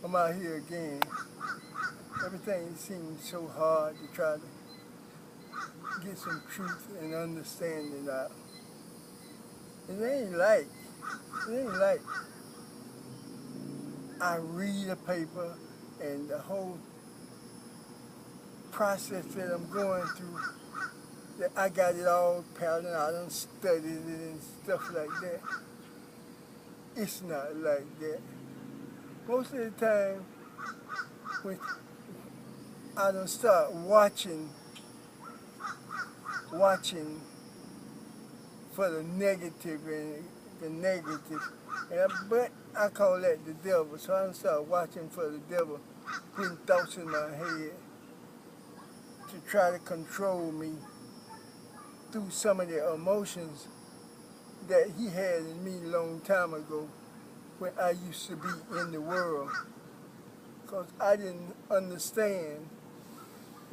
I'm out here again. Everything seems so hard to try to get some truth and understanding out. It ain't like I read a paper and the whole process that I'm going through, that I got it all patterned, I done studied it and stuff like that. It's not like that. Most of the time, when I done start watching for the negative and the negative. But I call that the devil. So I start watching for the devil putting thoughts in my head to try to control me through some of the emotions that he had in me a long time ago when I used to be in the world. Because I didn't understand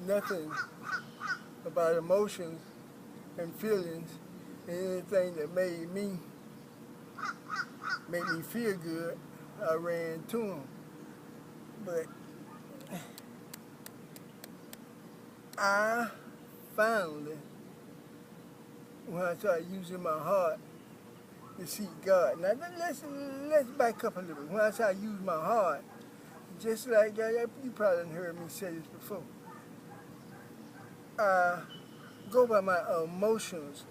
nothing about emotions and feelings and anything that made me feel good. I ran to him. But I finally, when I started using my heart to seek God. Now let's back up a little bit. When I started using my heart, just like you probably done heard me say this before, I go by my emotions.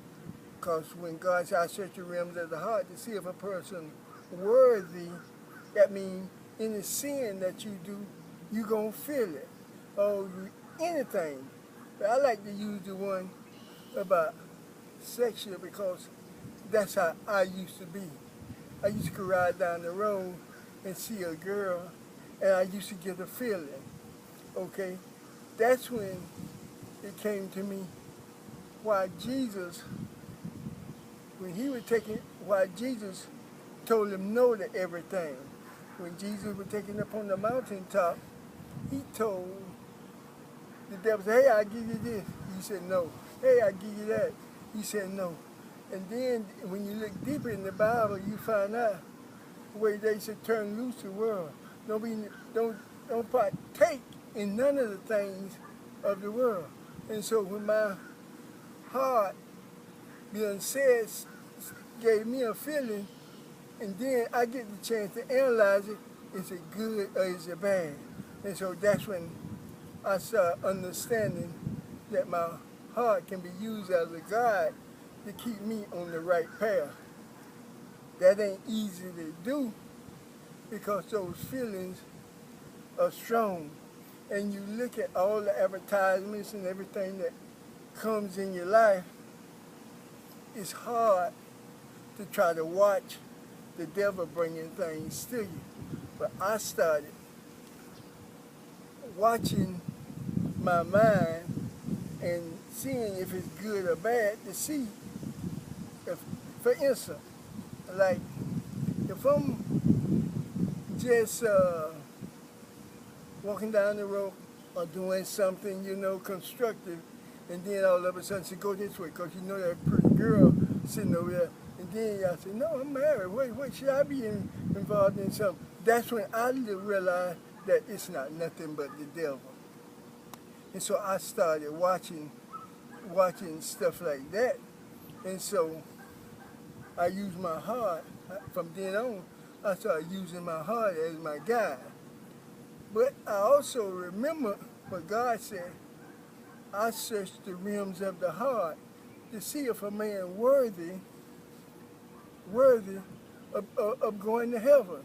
Because when God said, I search the realms of the heart to see if a person worthy, that means any sin that you do, you going to feel it. Or anything. But I like to use the one about sexual because that's how I used to be. I used to ride down the road and see a girl, and I used to get a feeling. Okay? That's when it came to me why Jesus, why Jesus told him no to everything. When Jesus was taken up on the mountaintop, he told the devil, hey, I'll give you this. He said no. Hey, I'll give you that. He said no. And then when you look deeper in the Bible, you find out where they said turn loose the world. Don't partake in none of the things of the world. And so when my heart being said gave me a feeling, and then I get the chance to analyze it, is it good or is it bad? And so that's when I start understanding that my heart can be used as a guide to keep me on the right path. That ain't easy to do because those feelings are strong. And you look at all the advertisements and everything that comes in your life, it's hard to try to watch the devil bringing things to you. But I started watching my mind and seeing if it's good or bad to see if, for instance, like if I'm just walking down the road or doing something, constructive, and then all of a sudden say, go this way, because you know that pretty girl sitting over there, and then y'all say, no, I'm married, wait, should I be involved in something? That's when I realized that it's not nothing but the devil. And so I started watching stuff like that, and so I used my heart. From then on, I started using my heart as my guide. But I also remember what God said, I searched the realms of the heart to see if a man worthy of going to heaven.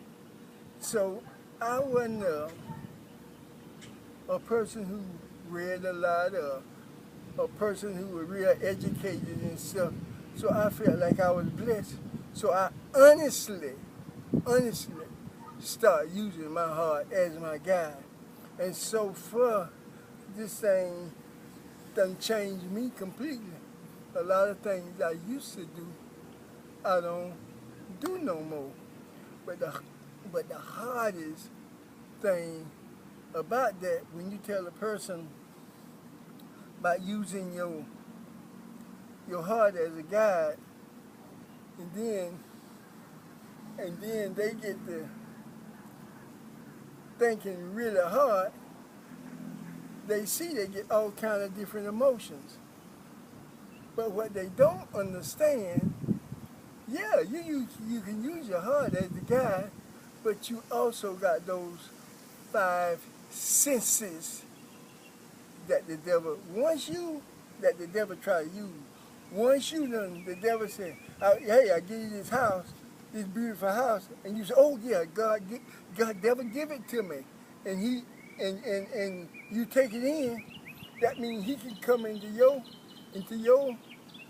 So I wasn't a person who read a lot, or a person who was real educated and stuff. So I felt like I was blessed. So I honestly start using my heart as my guide. And so far, this thing done changed me completely. A lot of things I used to do, I don't do no more. But the hardest thing about that, when you tell a person about using your heart as a guide, and then they get thinking really hard, they see they get all kind of different emotions. But what they don't understand, yeah, you can use your heart as the guide, but you also got those five senses that the devil that the devil try to use. Once you done, the devil said, "Hey, I give you this house, this beautiful house," and you say, "Oh yeah, God, devil, give it to me," and and you take it in. That means he can come into your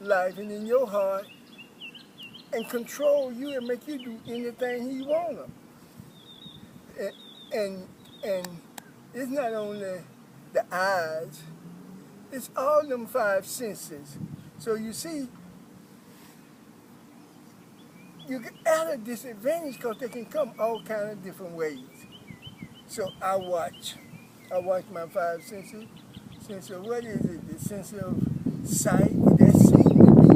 life and in your heart and control you and make you do anything he wanna. And and it's not only the eyes, it's all them five senses. So you see, you get at a disadvantage because they can come all kind of different ways. So I watch my five senses. Sense of what is it? The sense of sight. That seems to be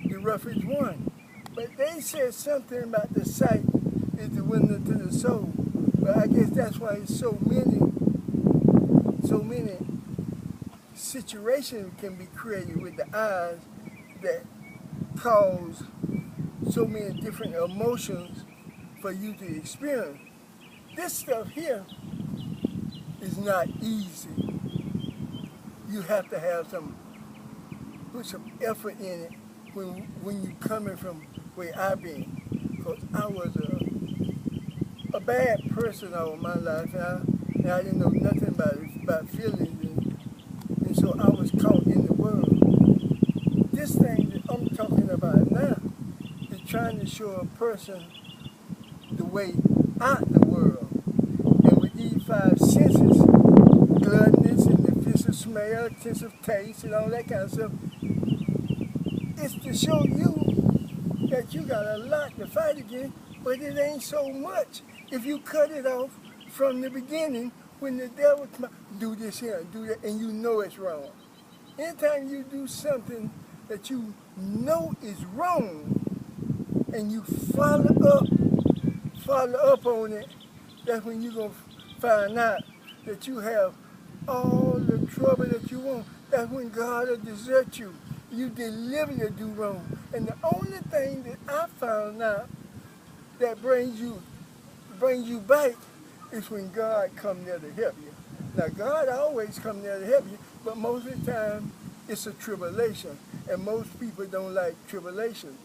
the roughest one. But they said something about the sight is the window to the soul. But I guess that's why so many situations can be created with the eyes that cause so many different emotions for you to experience. This stuff here is not easy. You have to have put some effort in it when you coming from where I've been. Because I was a bad person all my life, and I didn't know nothing about feelings, and so I was caught in the world. This thing that I'm talking about now is trying to show a person the way out the world. And with these five senses, gluttonous and the sense of smell, sense of taste, and all that kind of stuff, it's to show you that you got a lot to fight against, but it ain't so much if you cut it off from the beginning when the devil do this here, do that, and you know it's wrong. Anytime you do something that you know is wrong and you follow up on it, that's when you're going to find out that you have all the trouble that you want. That's when God will desert you. You deliberately do wrong. And the only thing that I found out that brings you back is when God come there to help you. Now, God always come there to help you, but most of the time, it's a tribulation. And most people don't like tribulation.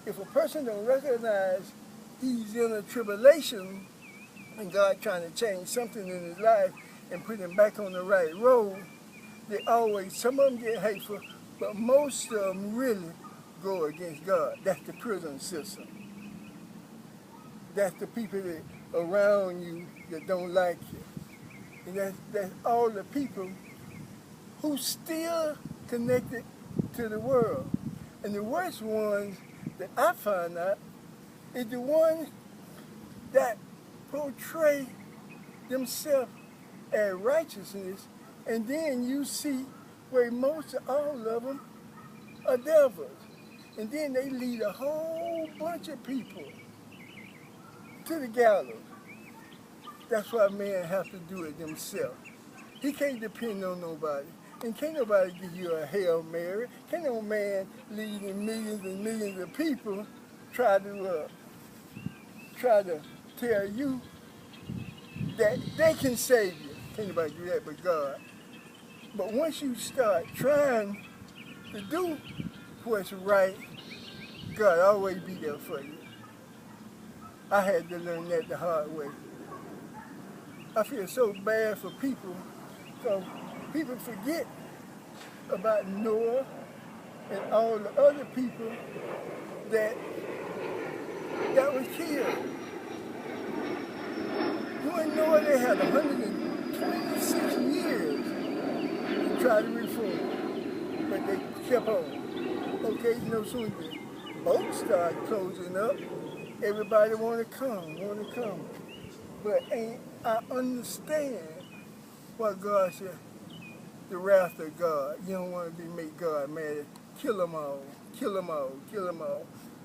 If a person don't recognize he's in a tribulation and God trying to change something in his life and put him back on the right road, some of them get hateful, but most of them really go against God. That's the prison system. That's the people that around you that don't like you. And that's all the people who still connected to the world. And the worst ones that I find out is the ones that portray themselves as righteousness, and then you see where most of all of them are devils. And then they lead a whole bunch of people to the gallows. That's why man has to do it themselves. He can't depend on nobody. And can't nobody give you a Hail Mary. Can't no man leading millions and millions of people try to tell you that they can save you. Can't nobody do that but God. But once you start trying to do what's right, God always be there for you. I had to learn that the hard way. I feel so bad for people because people forget about Noah and all the other people that was killed. You ain't Noah, they had 126 years to try to reform, but they kept on. Okay, soon as the boats started closing up, everybody want to come. But I understand what God said, the wrath of God. You don't want to make God mad. Kill them all.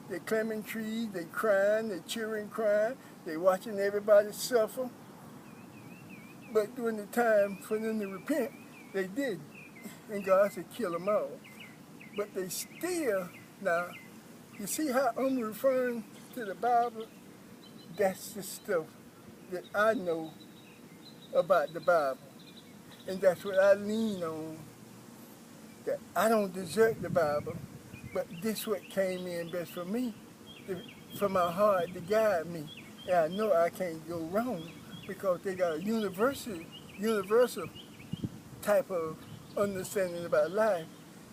They climbing trees, they crying, they cheering, crying, they watching everybody suffer. But during the time for them to repent, they didn't. And God said, kill them all. But they still, now, you see how I'm referring to the Bible? That's the stuff that I know about the Bible. And that's what I lean on. That I don't desert the Bible, but this what came in best for me, for my heart to guide me. And I know I can't go wrong because they got a universal type of understanding about life.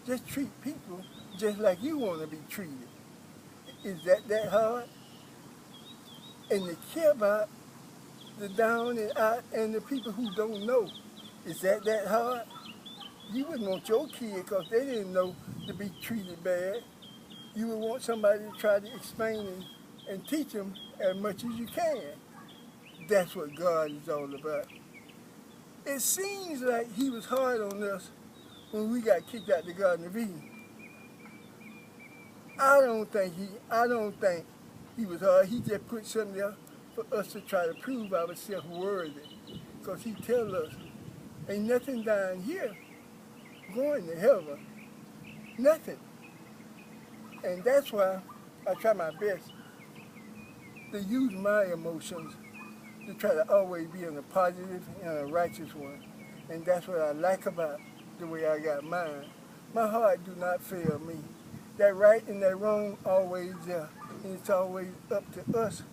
Just treat people just like you want to be treated. Is that hard? And to care about the down and out and the people who don't know, is that hard? You wouldn't want your kid, because they didn't know, to be treated bad. You would want somebody to try to explain and teach them as much as you can. That's what God is all about. It seems like he was hard on us when we got kicked out the Garden of Eden. I don't think he was hard. He just put something there for us to try to prove ourselves worthy. Because he tells us, ain't nothing down here going to heaven. Nothing. And that's why I try my best to use my emotions to try to always be in a positive and a righteous one. And that's what I like about the way I got mine. My heart do not fail me. That right and that wrong always there. And it's always up to us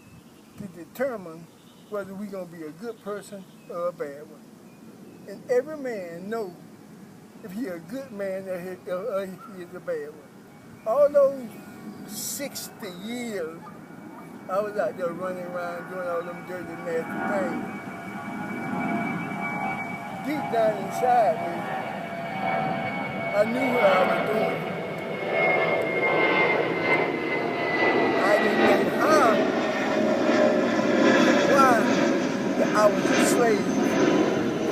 to determine whether we're going to be a good person or a bad one. And every man knows if he's a good man or if he is a bad one. All those 60 years, I was out there running around doing all them dirty, nasty things. Deep down inside me, I knew what I was doing. I didn't know how, why that I was a slave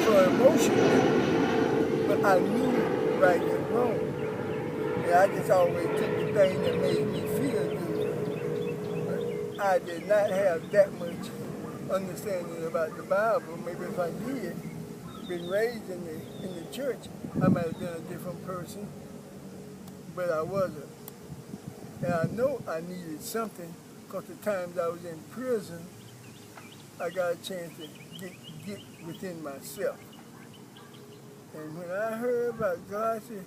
for emotions, but I knew right and wrong. And I just always took the thing that made me feel good. But I did not have that much understanding about the Bible. Maybe if I did, been raised in the church, I might have been a different person, but I wasn't. And I know I needed something, because the times I was in prison, I got a chance to get within myself. And when I heard about God said,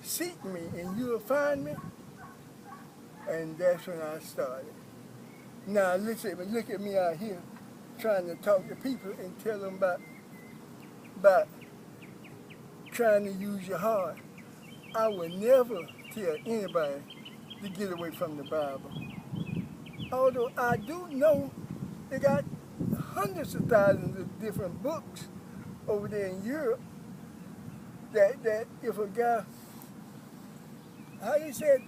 seek me and you will find me, and that's when I started. Now look at me out here trying to talk to people and tell them about trying to use your heart. I would never tell anybody to get away from the Bible. Although I do know they got hundreds of thousands of different books over there in Europe that if a guy, how you said,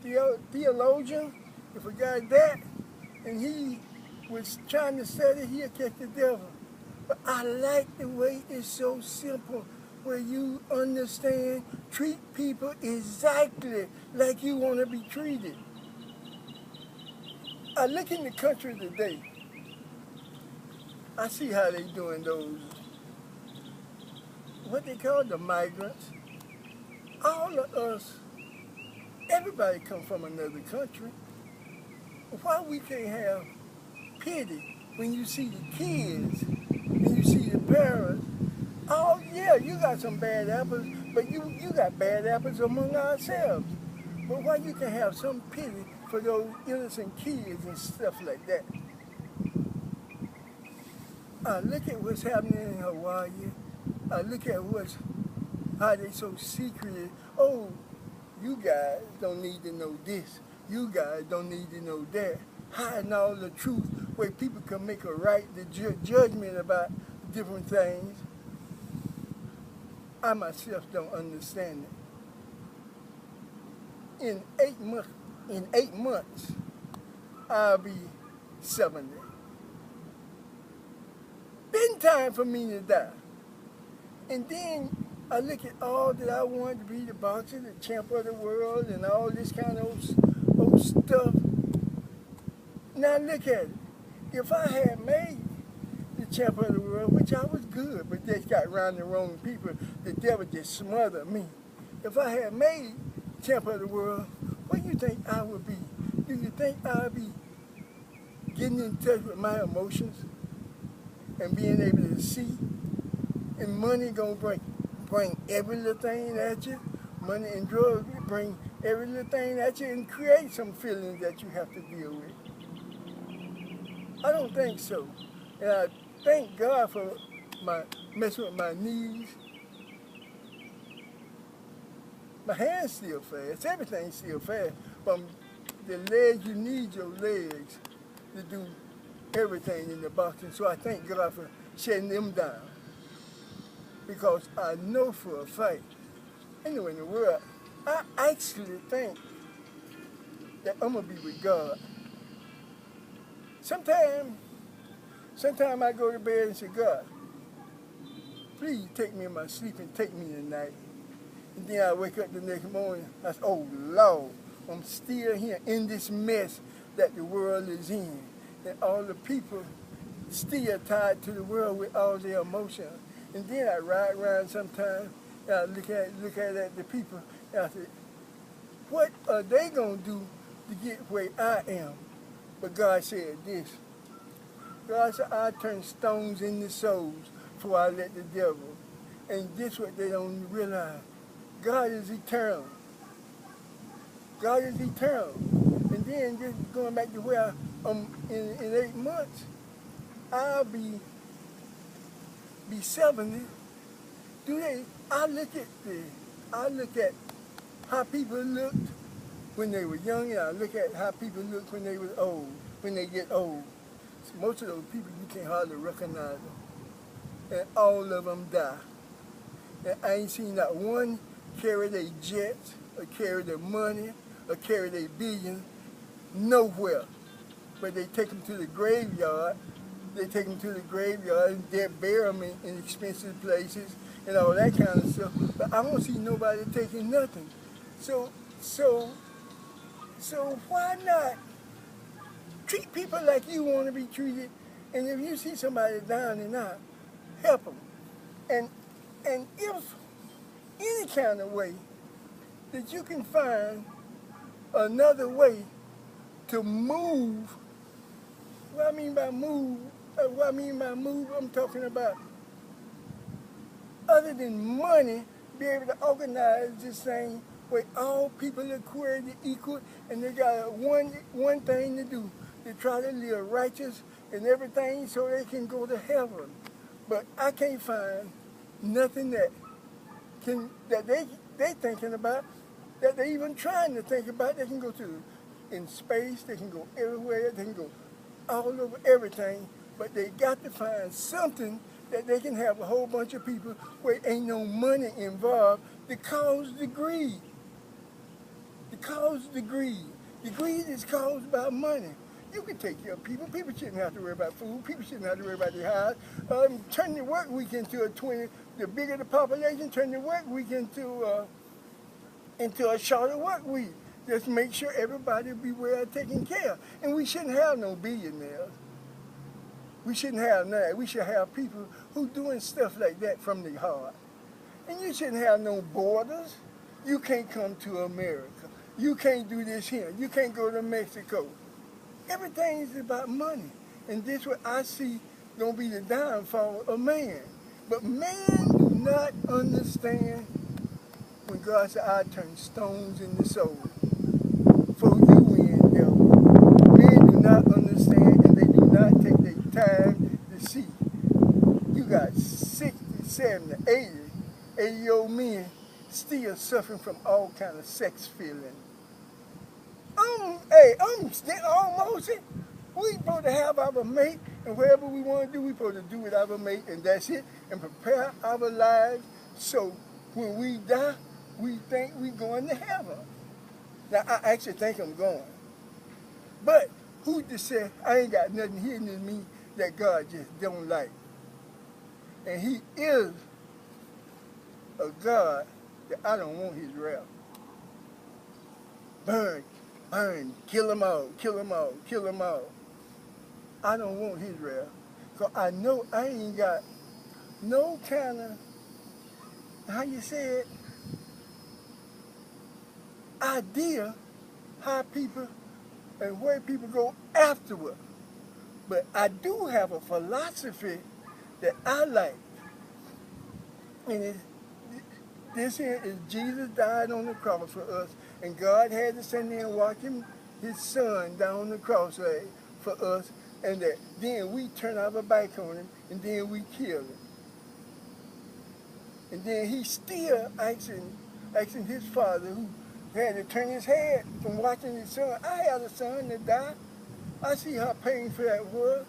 theologian, if a guy that, and he was trying to study, he'll catch the devil. But I like the way it's so simple, where you understand, treat people exactly like you want to be treated. I look in the country today, I see how they doing those, what they call the migrants. All of us, everybody come from another country. Why we can't have pity when you see the kids, when you see the parents? Oh yeah, you got some bad apples, but you got bad apples among ourselves. But why you can have some pity for those innocent kids and stuff like that? I look at what's happening in Hawaii. I look at how they so secretive. Oh, you guys don't need to know this. You guys don't need to know that. Hiding all the truth where people can make a right judgment about different things. I myself don't understand it. In 8 months, I'll be 70. Been time for me to die. And then I look at all that I wanted to be, the boxer, the champ of the world, and all this kind of old stuff. Now look at it. If I had made the champ of the world, which I was good, but just got around the wrong people, the devil just smothered me. If I had made champ of the world, what do you think I would be? Do you think I'd be getting in touch with my emotions and being able to see? And money gonna bring every little thing at you. Money and drugs bring every little thing at you and create some feelings that you have to deal with. I don't think so. And I thank God for my messing with my knees. My hands still fast. Everything's still fast. But the legs, you need your legs to do everything in the boxing. So I thank God for shutting them down. Because I know for a fact, anywhere in the world, I actually think that I'm going to be with God. Sometimes I go to bed and say, God, please take me in my sleep and take me tonight. And then I wake up the next morning, I say, oh Lord, I'm still here in this mess that the world is in. And all the people still tied to the world with all their emotions. And then I ride around sometimes and I look at the people and I say, what are they going to do to get where I am? But God said this. God said, I turn stones into souls before I let the devil. And this what they don't realize. God is eternal. God is eternal. And then just going back to where I'm in 8 months, I'll be 70. I look at how people looked when they were young, and I look at how people look when they were old, when they get old. So most of those people, you can't hardly recognize them. And all of them die. And I ain't seen not one carry their jets, or carry their money, or carry their billions, nowhere. But they take them to the graveyard. They take them to the graveyard and they bury them in expensive places and all that kind of stuff. But I don't see nobody taking nothing. So why not treat people like you want to be treated? And if you see somebody down and out, help them. And if any kind of way that you can find another way to move, what I mean by move, I'm talking about other than money, be able to organize this thing where all people are created equal and they got one thing to do, to try to live righteous and everything so they can go to heaven. But I can't find nothing that they thinking about, that they even trying to think about. They can go in space, they can go everywhere, they can go all over everything, but they got to find something that they can have a whole bunch of people where ain't no money involved to cause the greed. To cause the greed. The greed is caused by money. You can take care of people. People shouldn't have to worry about food. People shouldn't have to worry about their house. Turn the work week into a 20. The bigger the population, turn the work week into a shorter work week. Just make sure everybody be well taken care of. And we shouldn't have no billionaires. We shouldn't have that. We should have people who doing stuff like that from their heart. And you shouldn't have no borders. You can't come to America. You can't do this here. You can't go to Mexico. Everything is about money. And this is what I see gonna be the downfall of man. But man do not understand when God said, I turn stones into souls. For you win, devil. Men do not understand and they do not take their time to see. You got 60, 70, 80-year-old men still suffering from all kind of sex feeling. I'm still almost it. We supposed to have our mate, and whatever we want to do, we supposed to do with our mate, and that's it, and prepare our lives so when we die, we think we're going to heaven. Now, I actually think I'm going. But who just said, I ain't got nothing hidden in me that God just don't like? And he is a God that I don't want his wrath. Burn, burn, kill them all, kill them all, kill them all. I don't want his wrath. Because I know I ain't got no kind of, how you say it, idea how people and where people go afterward. But I do have a philosophy that I like. And this here is Jesus died on the cross for us. And God had to send there and watch his son down on the cross for us. And that then we turn our back on him and then we kill him. And then he's still asking his father, who had to turn his head from watching his son. I had a son that died. I see how painful that was.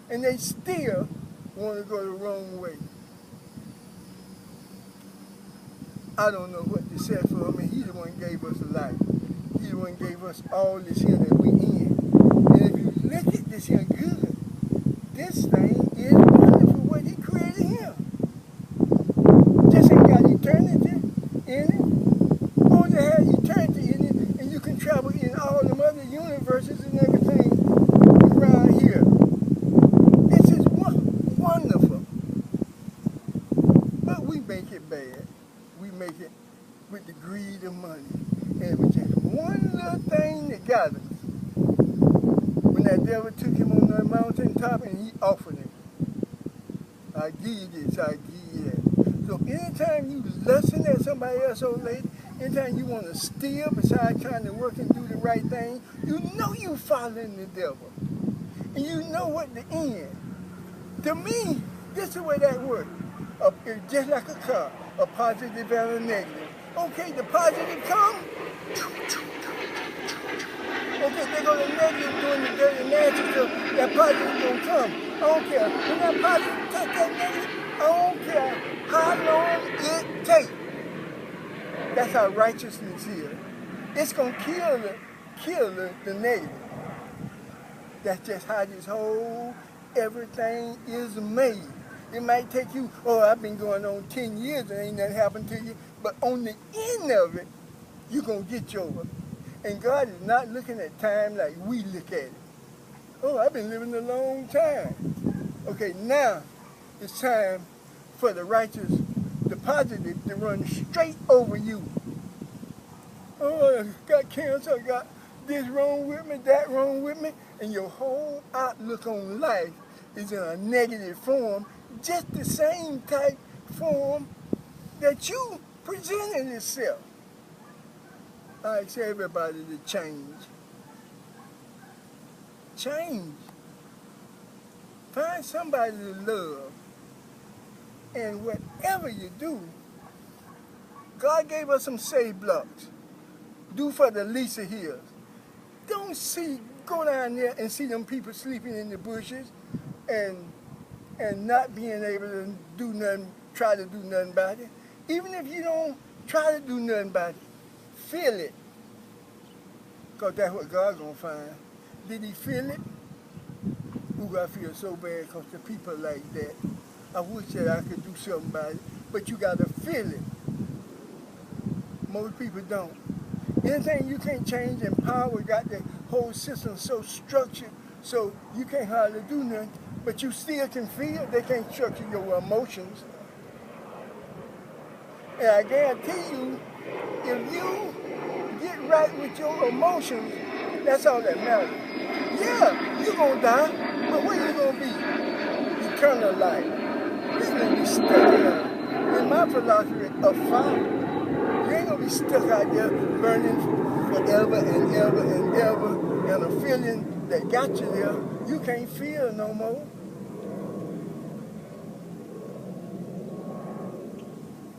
And they still want to go the wrong way. I don't know what to say for him, and he the one gave us life. He the one gave us all this here that we in. And if you look at this here good, this thing is wonderful what he created him. This ain't got eternity in it. Only has eternity in it, and you can travel in all them other universes and everything around here. This is wonderful. But we make it bad. We make it with the greed of money. And it was just one little thing that got us. When that devil took him on that mountaintop and he offered it. I give you this, I give you that. So anytime you listen at somebody else old lady, anytime you want to steal besides trying to work and do the right thing, you know you following the devil. And you know what the end. To me, this is the way that works. It's just like a car, a positive and a negative. Okay, the positive come. Okay, they go to negative doing the dirty nasty stuff. That positive gonna come. I don't care. When that positive take that negative, I don't care how long it takes. That's how righteousness is. It's gonna kill the negative. That's just how this whole everything is made. It might take you, I've been going on 10 years and ain't nothing happened to you. But on the end of it, you're going to get yours. And God is not looking at time like we look at it. I've been living a long time. Okay, now it's time for the righteous, the positive, to run straight over you. I got cancer, I got this wrong with me, that wrong with me. And your whole outlook on life is in a negative form, just the same type form that you presented itself. I ask everybody to change. Change. Find somebody to love. And whatever you do, God gave us some save blocks. Do for the least of his. Don't go down there and see them people sleeping in the bushes and not being able to do nothing, try to do nothing about it. Even if you don't try to do nothing about it, feel it. Because that's what God's going to find. Did he feel it? I feel so bad because the people like that. I wish that I could do something about it. But you got to feel it. Most people don't. Anything you can't change, and power got the whole system so structured so you can't hardly do nothing. But you still can feel. They can't structure your emotions. And I guarantee you, if you get right with your emotions, that's all that matters. Yeah, you're going to die, but where you going to be? Eternal life. You're going to be stuck in my philosophy of fire. You ain't going to be stuck out there burning forever and ever and ever, and a feeling that got you there, you can't feel no more.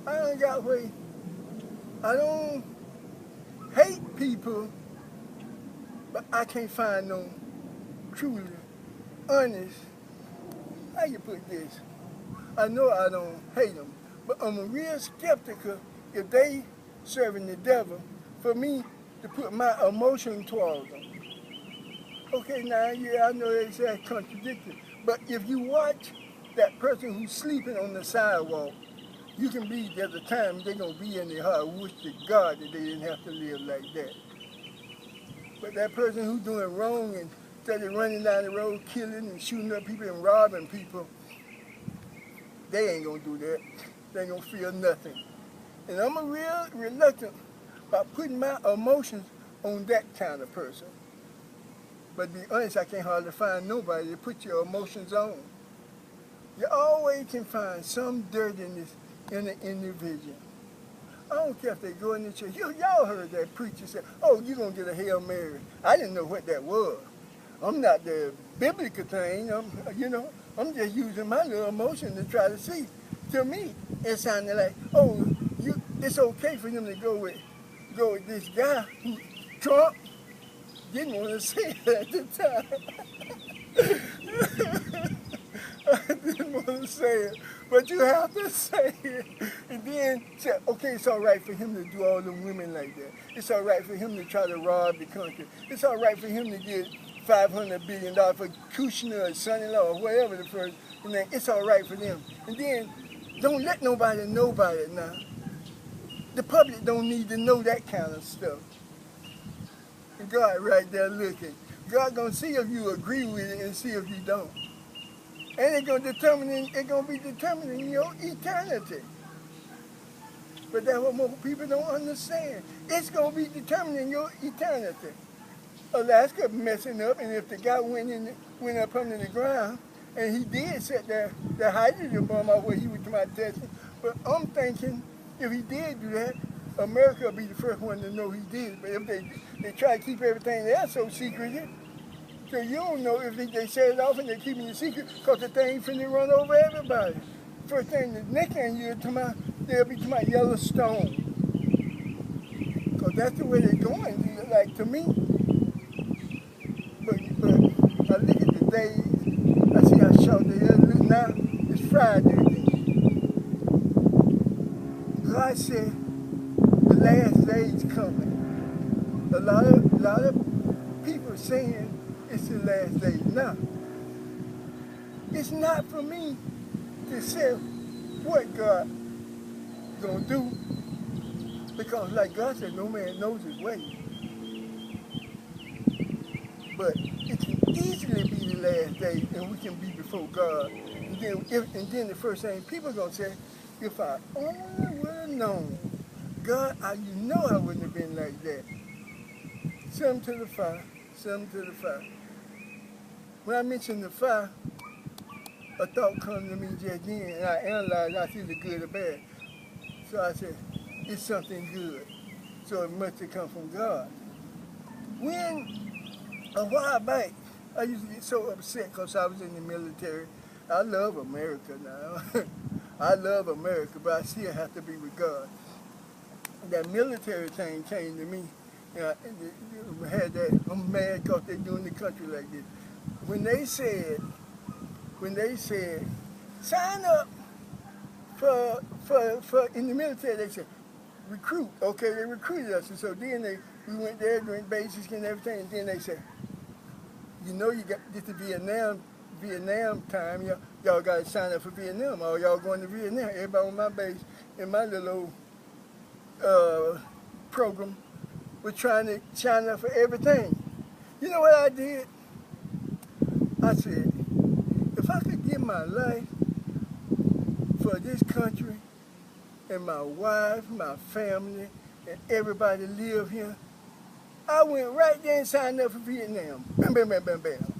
I ain't got way. I don't hate people, but I can't find no truly honest. How you put this? I know I don't hate them, but I'm a real skeptical if they serving the devil for me to put my emotion towards them. Okay, now, yeah, I know they say contradictory, but if you watch that person who's sleeping on the sidewalk, you can be, there's a time they're going to be in their heart, wish to God that they didn't have to live like that. But that person who's doing wrong and started running down the road, killing and shooting up people and robbing people, they ain't gonna do that. They ain't gonna feel nothing. And I'm a real reluctant about putting my emotions on that kind of person. But to be honest, I can't hardly find nobody to put your emotions on. You always can find some dirtiness in an individual. I don't care if they go in the church. Y'all heard that preacher say, oh, you're going to get a Hail Mary. I didn't know what that was. I'm not the biblical thing. I'm just using my little emotion to try to see. To me, it sounded like, oh, it's okay for him to go with this guy who Trump didn't want to say it at the time. I didn't want to say it, but you have to say it. And then say, okay, it's all right for him to do all the women like that. It's all right for him to try to rob the country. It's all right for him to get $500 billion for Kushner or son-in-law or whatever the first name. It's all right for them. And then don't let nobody know about it now. The public don't need to know that kind of stuff. And God right there looking. God gonna see if you agree with it and see if you don't. And it's gonna be determining your eternity. But that's what most people don't understand. It's gonna be determining your eternity. Alaska messing up, and if the guy went up under the ground, and he did set the hydrogen bomb out where he was to my testing. But I'm thinking, if he did do that, America will be the first one to know he did. But if they try to keep everything else so secretive, so you don't know if they set it off and they're keeping it secret, because the thing finna run over everybody. First thing, the next thing they'll be to my Yellowstone. Because that's the way they're going, like to me. But I look at the days, I see how short they are. Look now, it's Friday again. God said the last days coming. A lot of people are saying it's the last days. Now, it's not for me to say what God gonna do, because like God said, no man knows his way. But it can easily be the last day, and we can be before God. And then the first thing people are gonna say, if I only would have known, God, you know I wouldn't have been like that. Some to the fire, some to the fire. When I mentioned the fire, a thought come to me just then, and I analyzed, I see the good or bad. So I said, it's something good. So it must have come from God. A while back, I used to get so upset because I was in the military. I love America now. I love America, but I still have to be with God. That military thing came to me. I'm mad because they're doing the country like this. When they said, sign up for in the military, they said, recruit. Okay, they recruited us. And so then we went there doing basics and everything, and then they said, you know, you got this is Vietnam time. Y'all got to sign up for Vietnam. All y'all going to Vietnam. Everybody on my base in my little program was trying to sign up for everything. You know what I did? I said, if I could give my life for this country and my wife, my family, and everybody live here, I went right there and signed up for Vietnam. Bam, bam, bam, bam, bam.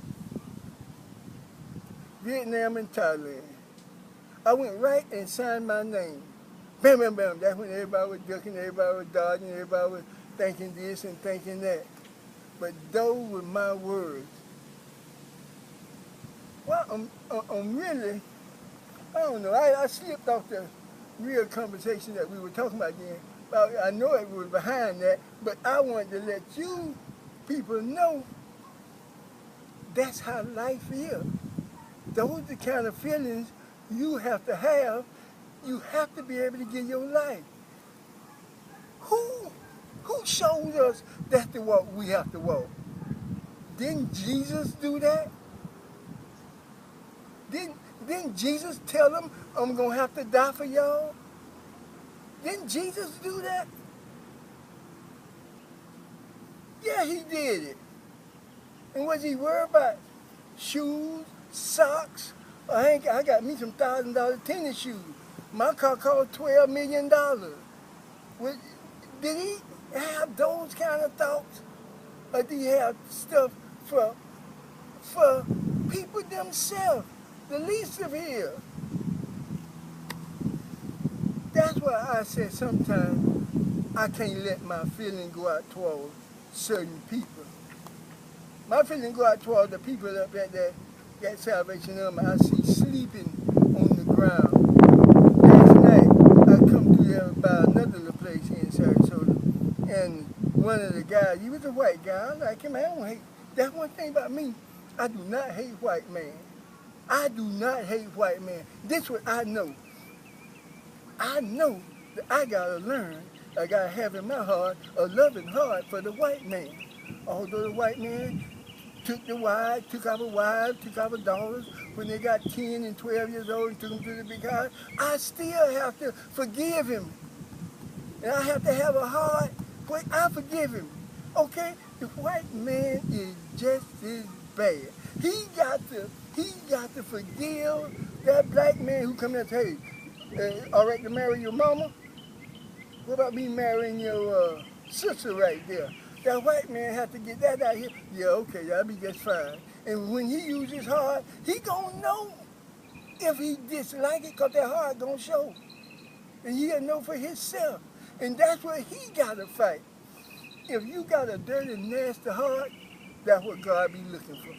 Vietnam and Thailand. I went right and signed my name. Bam, bam, bam. That's when everybody was ducking, everybody was dodging, everybody was thinking this and thinking that. But those were my words. Well, I'm really, I don't know, I slipped off the real conversation that we were talking about then. I know it was behind that, but I wanted to let you people know that's how life is. Those are the kind of feelings you have to have. You have to be able to give your life. Who showed us that's the walk we have to walk? Didn't Jesus do that? Didn't Jesus tell them, I'm going to have to die for y'all? Didn't Jesus do that? Yeah, he did it. And what's he worried about? Shoes, socks. I got me some $1,000 tennis shoes. My car cost $12 million. Well, did he have those kind of thoughts? Or did he have stuff for people themselves, the least of here? That's why I said sometimes I can't let my feeling go out toward certain people. My feeling go out toward the people up at that Salvation Army I see sleeping on the ground. Last night I come through there by another little place here in Sarasota, and one of the guys, he was a white guy. I like him. I don't hate. That's one thing about me. I do not hate white man. I do not hate white man. This what I know. I know that I gotta learn. I gotta have in my heart a loving heart for the white man. Although the white man took our wives, took our daughters when they got 10 and 12 years old and took them to the big house, I still have to forgive him. And I have to have a heart where I forgive him. Okay? The white man is just as bad. He got to forgive that black man who come and say, hey, all right to marry your mama? What about me marrying your sister right there? That white man have to get that out here. Yeah, okay, that'll be just fine. And when he uses his heart, he gonna know if he dislike it, because that heart gonna show. And he'll know for himself. And that's what he gotta fight. If you got a dirty, nasty heart, that's what God be looking for.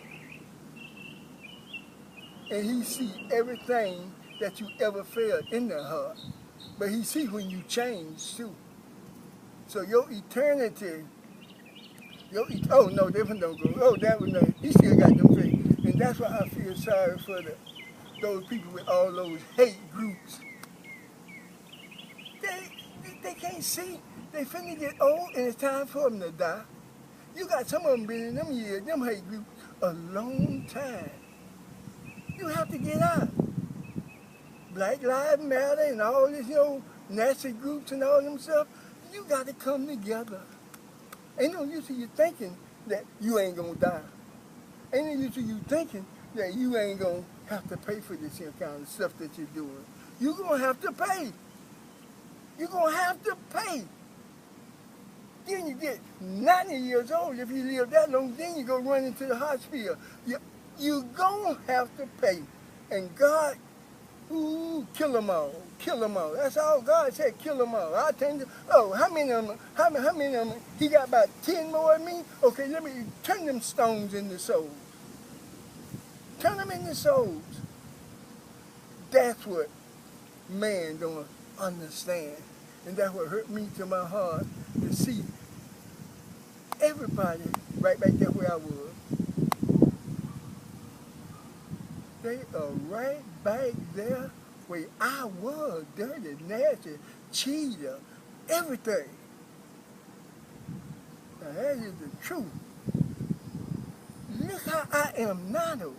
And he see everything that you ever felt in that heart. But he see when you change too. So your eternity, oh no, that one don't go. Oh, that one, no, he still got them things. And that's why I feel sorry for those people with all those hate groups. They can't see. They finna get old and it's time for them to die. You got some of them been in them years, them hate groups, a long time. You have to get out. Black Lives Matter and all this, nasty groups and all them stuff, you got to come together. Ain't no use of you thinking that you ain't gonna die. Ain't no use of you thinking that you ain't gonna have to pay for this kind of stuff that you're doing. You're gonna have to pay. You're gonna have to pay. Then you get 90 years old. If you live that long, then you go run into the hospital. You're gonna have to pay. And God, kill them all. Kill them all. That's all God said, kill them all. I tell you, how many of them, how many of them, he got about 10 more of me? Okay, let me turn them stones into souls. Turn them into souls. That's what man don't understand. And that's what hurt me to my heart, to see everybody right back there where I was. They are right back there where I was, dirty, nasty, cheater, everything. Now that is the truth. Look how I am now though.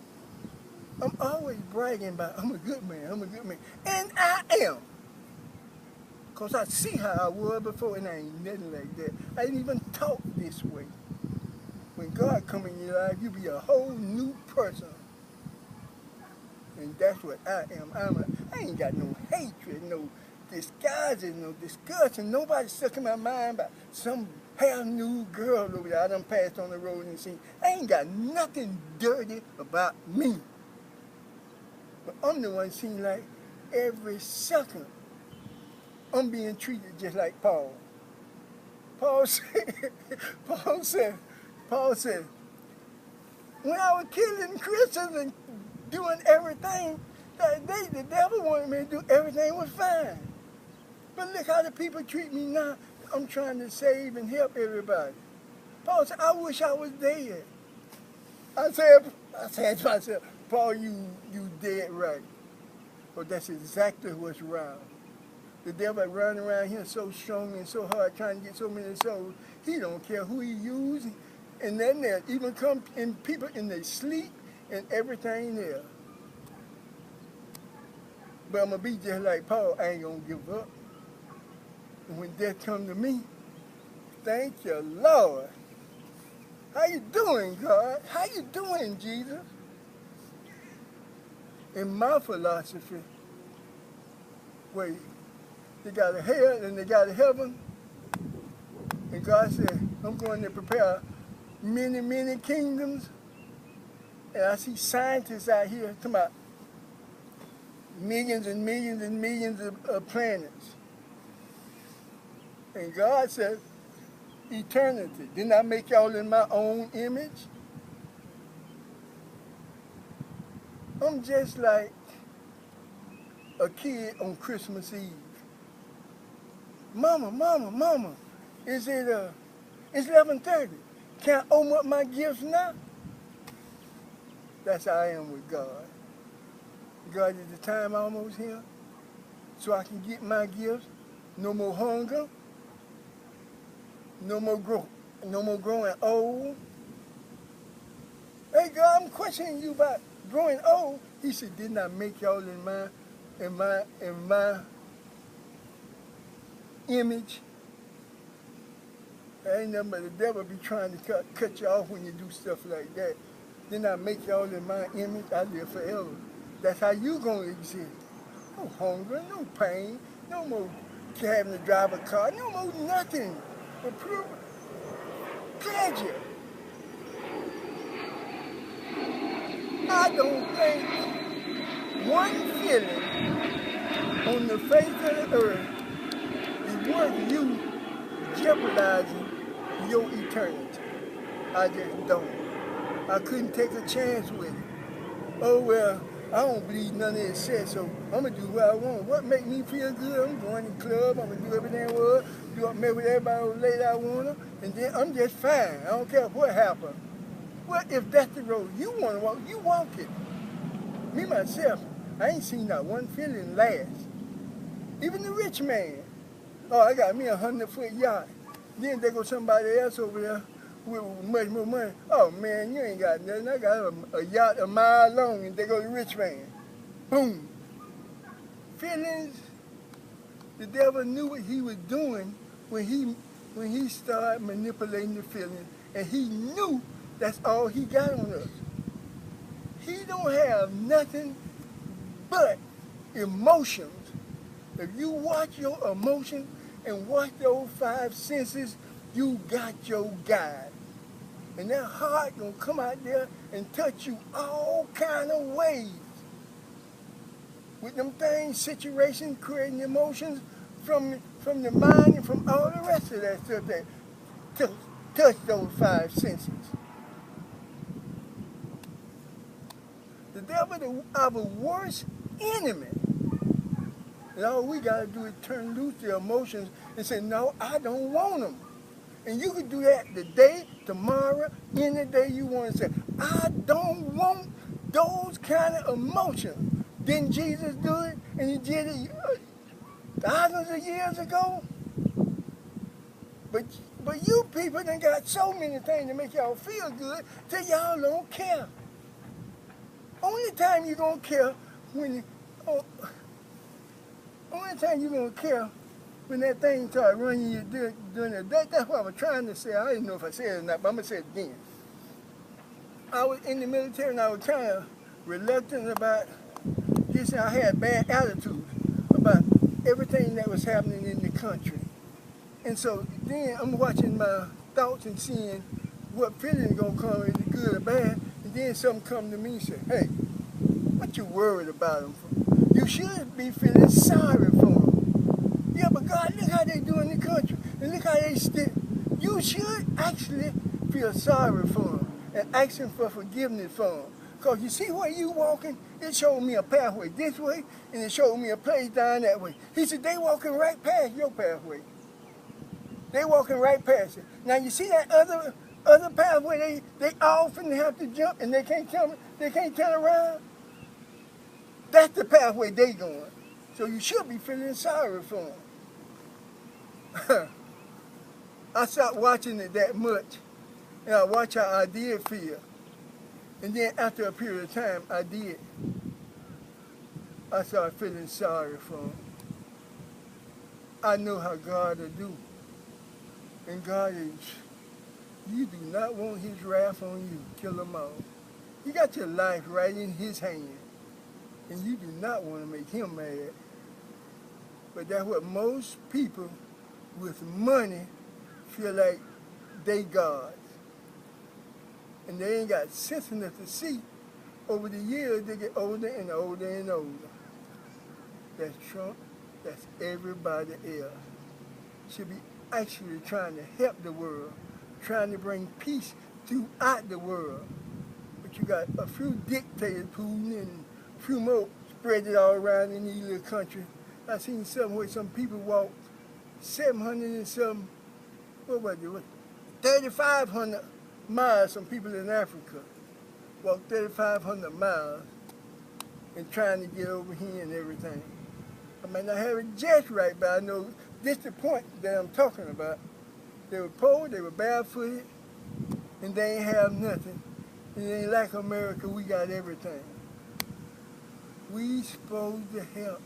I'm always bragging about I'm a good man, I'm a good man. And I am. Because I see how I was before and I ain't nothing like that. I ain't even talk this way. When God come in your life, you be a whole new person. And that's what I am. I ain't got no hatred, no disguising, no discussion. Nobody stuck in my mind about some half-new girl over there I done passed on the road and seen. I ain't got nothing dirty about me. But I'm the one seen like every second I'm being treated just like Paul. Paul said, when I was killing Christians and doing everything, the devil wanted me to do everything was fine. But look how the people treat me now. I'm trying to save and help everybody. Paul said, I wish I was dead. I said to myself, Paul, you dead right. But that's exactly what's wrong. The devil running around here so strong and so hard trying to get so many souls. He don't care who he uses. And then there even come in people in their sleep and everything there. But I'm going to be just like Paul. I ain't going to give up. And when death come to me, thank you, Lord. How you doing, God? How you doing, Jesus? In my philosophy, wait, they got a hell and they got a heaven. And God said, I'm going to prepare many, many kingdoms. And I see scientists out here talking about millions and millions and millions of planets. And God said, eternity. Didn't I make y'all in my own image? I'm just like a kid on Christmas Eve. Mama, mama, mama, it's 11:30. Can I open up my gifts now? That's how I am with God. God, is the time almost here? So I can get my gifts. No more hunger. No more growing old. Hey God, I'm questioning you about growing old. He said, didn't I make y'all in my image? There ain't nothing but the devil be trying to cut you off when you do stuff like that. Didn't I make y'all in my image? I live forever. That's how you gonna exist. No hunger, no pain, no more having to drive a car, no more nothing. But pure pleasure. I don't think one feeling on the face of the earth is worth you jeopardizing your eternity. I just don't. I couldn't take a chance with it. Oh, well, I don't believe none of it said, so I'm going to do what I want. What make me feel good? I'm going to the club. I'm going to do everything I want. Do up with everybody on the lady I want to. And then I'm just fine. I don't care what happens. Well, if that's the road you want to walk, you walk it. Me, myself, I ain't seen not one feeling last. Even the rich man. Oh, I got me 100-foot yacht. Then there goes somebody else over there with much more money. Oh, man, you ain't got nothing. I got a yacht a mile long, and there goes the rich man. Boom. Feelings, the devil knew what he was doing when he started manipulating the feelings, and he knew that's all he got on us. He don't have nothing but emotions. If you watch your emotions and watch those 5 senses, you got your guide. And that heart gonna come out there and touch you all kind of ways. With them things, situations, creating emotions from the mind and from all the rest of that stuff that touch those 5 senses. The devil, our worst enemy. And all we got to do is turn loose the emotions and say, no, I don't want them. And you can do that today, tomorrow, any day you want to say, I don't want those kind of emotions. Didn't Jesus do it? And he did it thousands of years ago? But you people done got so many things to make y'all feel good that y'all don't care. Only time you're going to care when only time you're going to care when that thing starts running you during the day. That's what I was trying to say. I didn't know if I said it or not, but I'm going to say it again. I was in the military and I was kind of reluctant about this. I had bad attitudes about everything that was happening in the country. And so then I'm watching my thoughts and seeing what feeling is going to come, is it good or bad. And then something come to me and say, hey, what you worried about them for? You should be feeling sorry for them. Yeah, but God, look how they do in the country. And look how they stick. You should actually feel sorry for them and asking for forgiveness for them. Because you see where you walking? It showed me a pathway this way, and it showed me a place down that way. He said, they walking right past your pathway. They walking right past it. Now you see that other pathway they often have to jump and they can't turn around? That's the pathway they going. So you should be feeling sorry for them. I stopped watching it that much, and I watched how I did feel. And then after a period of time, I started feeling sorry for them. I know how God will do. And God is You do not want his wrath on you. Kill them all. You got your life right in his hand, and you do not want to make him mad. But that's what most people with money feel like they gods. And they ain't got sense enough to see over the years they get older and older and older. That's Trump, that's everybody else. Should be actually trying to help the world, trying to bring peace throughout the world. But you got a few dictators, Putin, and a few more spread it all around in these little countries. I seen something where some people walked 700 and some, what was it, 3,500 miles, some people in Africa walked 3,500 miles and trying to get over here and everything. I may not have it just right, but I know this is the point that I'm talking about. They were poor, they were barefooted, and they ain't have nothing. And it ain't like America, we got everything. We supposed to help.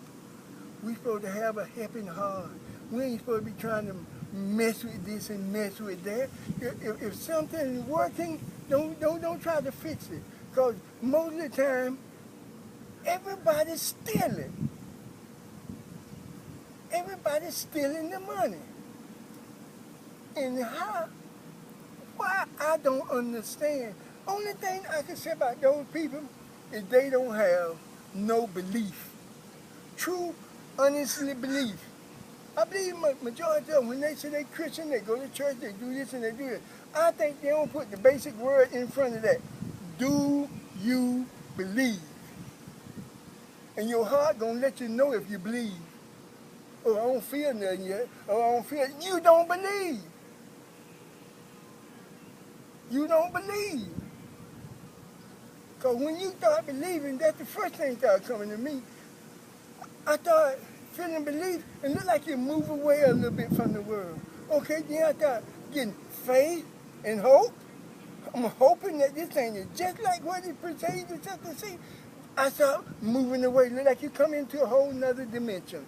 We supposed to have a helping heart. We ain't supposed to be trying to mess with this and mess with that. If something is working, don't try to fix it. Because most of the time, everybody's stealing. Everybody's stealing the money. And why I don't understand. Only thing I can say about those people is they don't have no belief. True, honestly belief. I believe majority of them, when they say they're Christian, they go to church, they do this and they do that. I think they don't put the basic word in front of that. Do you believe? And your heart gonna let you know if you believe. Oh, I don't feel nothing yet. Oh, I don't feel it. You don't believe. You don't believe. Because when you start believing, that's the first thing started coming to me. I started feeling belief and look like you move away a little bit from the world. Okay, then I started getting faith and hope. I'm hoping that this thing is just like what it pertains to see. I start moving away. Look like you come into a whole nother dimension.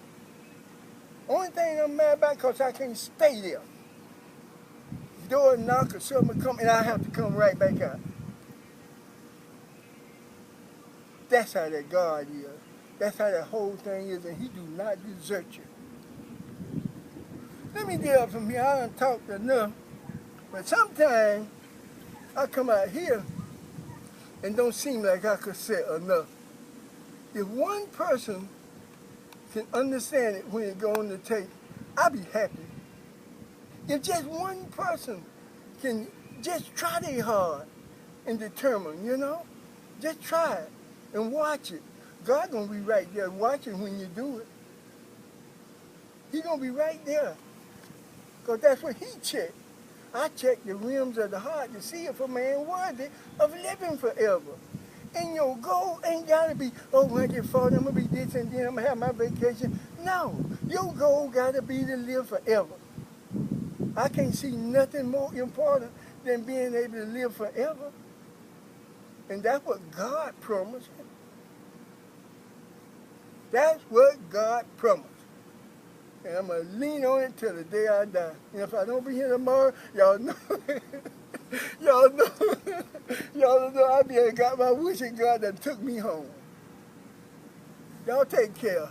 Only thing I'm mad about because I can't stay there. Door knock or something come and I have to come right back out. That's how that God is. That's how that whole thing is, and he do not desert you. Let me get up from here. I done talked enough. But sometimes I come out here and don't seem like I could say enough. If one person can understand it when it goes on the tape, I'll be happy. If just one person can just try their hard and determine, just try it and watch it. God gonna be right there watching when you do it. He gonna be right there. Because that's what he checked. I check the rims of the heart to see if a man worthy of living forever. And your goal ain't gotta be, oh, when I get 40, I'm gonna be this and then I'm gonna have my vacation. No, your goal gotta be to live forever. I can't see nothing more important than being able to live forever. And that's what God promised. That's what God promised. And I'm going to lean on it till the day I die. And if I don't be here tomorrow, y'all know, y'all know I got my wish and God that took me home. Y'all take care.